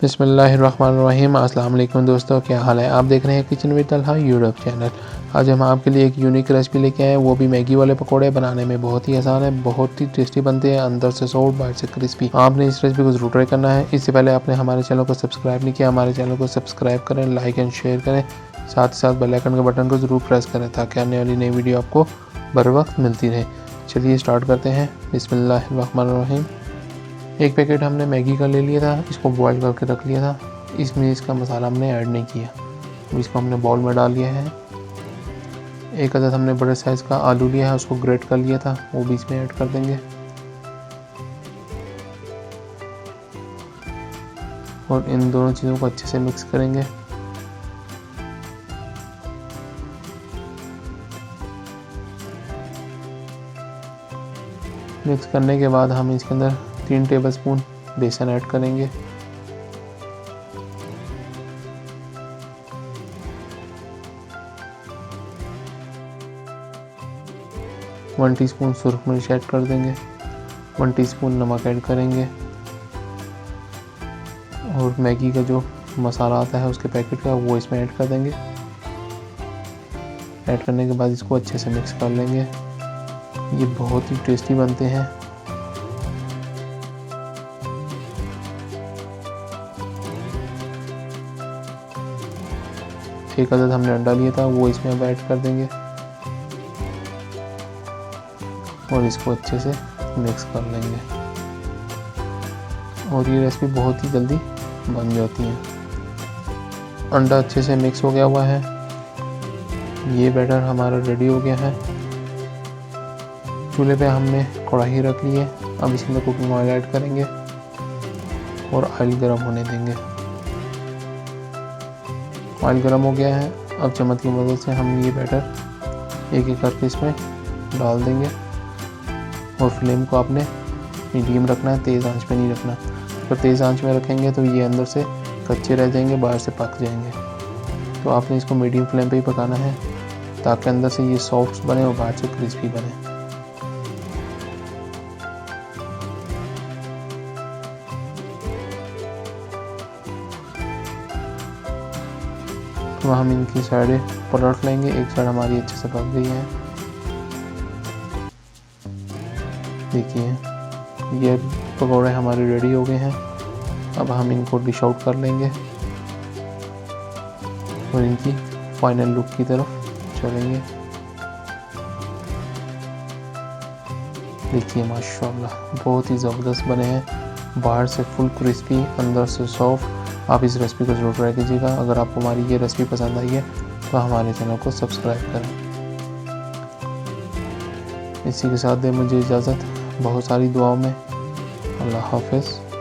बिस्मिल्लाहिर्रहमानिर्रहीम। अस्सलाम वालेकुम दोस्तों, क्या हाल है। आप देख रहे हैं kitchen with Talha YouTube channel. आज हम आपके लिए एक यूनिक रेसिपी लेके आए हैं, वो भी मैगी वाले पकोड़े। बनाने में बहुत ही आसान है, बहुत ही टेस्टी बनते हैं, अंदर से सॉफ्ट बाहर से क्रिस्पी। आपने इस रेसिपी को जरूर ट्राई करना है। इससे पहले आपने हमारे चैनल को सब्सक्राइब नहीं किया, हमारे चैनल को सब्सक्राइब करें, लाइक एंड शेयर करें, साथ ही साथ बेल आइकन के बटन को जरूर प्रेस करें ताकि आने वाली नई वीडियो आपको बर वक्त मिलती रहे। चलिए स्टार्ट करते हैं। बिस्मिल्लाहिर्रहमानिर्रहीम। एक पैकेट हमने मैगी का ले लिया था, इसको बॉईल करके रख लिया था। इसमें इसका मसाला हमने ऐड नहीं किया, इसको हमने बाउल में डाल लिया है। एक अदद हमने बड़े साइज़ का आलू लिया है, उसको ग्रेट कर लिया था, वो भी इसमें ऐड कर देंगे। और इन दोनों चीज़ों को अच्छे से मिक्स करेंगे। मिक्स करने के बाद हम इसके अंदर 3 टेबलस्पून बेसन ऐड करेंगे। वन टीस्पून सुरख मिर्च ऐड कर देंगे। 1 टीस्पून नमक ऐड करेंगे। और मैगी का जो मसाला आता है उसके पैकेट का, वो इसमें ऐड कर देंगे। ऐड करने के बाद इसको अच्छे से मिक्स कर लेंगे। ये बहुत ही टेस्टी बनते हैं। एक अदद हमने अंडा लिया था, वो इसमें अब ऐड कर देंगे और इसको अच्छे से मिक्स कर लेंगे। और ये रेसिपी बहुत ही जल्दी बन जाती है। अंडा अच्छे से मिक्स हो गया हुआ है। ये बैटर हमारा रेडी हो गया है। चूल्हे पे हमने कढ़ाई रख ली है। अब इसमें कुकिंग ऑयल ऐड करेंगे और ऑयल गर्म होने देंगे। ऑयल गर्म हो गया है। अब चम्मच की मदद से हम ये बैटर एक एक करके इसमें डाल देंगे। और फ्लेम को आपने मीडियम रखना है, तेज़ आंच पे नहीं रखना। अगर तेज़ आंच में रखेंगे तो ये अंदर से कच्चे रह जाएंगे, बाहर से पक जाएंगे। तो आपने इसको मीडियम फ्लेम पे ही पकाना है ताकि अंदर से ये सॉफ्ट बने और बाहर से क्रिस्पी बने। तो हम इनकी साइडें पलट लेंगे। एक साइड हमारी अच्छे से पक गई है। देखिए ये पकौड़े हमारे रेडी हो गए हैं। अब हम इनको डिश आउट कर लेंगे और इनकी फाइनल लुक की तरफ चलेंगे। देखिए माशाल्लाह बहुत ही ज़बरदस्त बने हैं, बाहर से फुल क्रिस्पी, अंदर से सॉफ्ट। आप इस रेसिपी को जरूर ट्राई कीजिएगा। अगर आपको हमारी ये रेसिपी पसंद आई है तो हमारे चैनल को सब्सक्राइब करें। इसी के साथ दे मुझे इजाज़त, बहुत सारी दुआओं में। अल्लाह हाफ़िज़।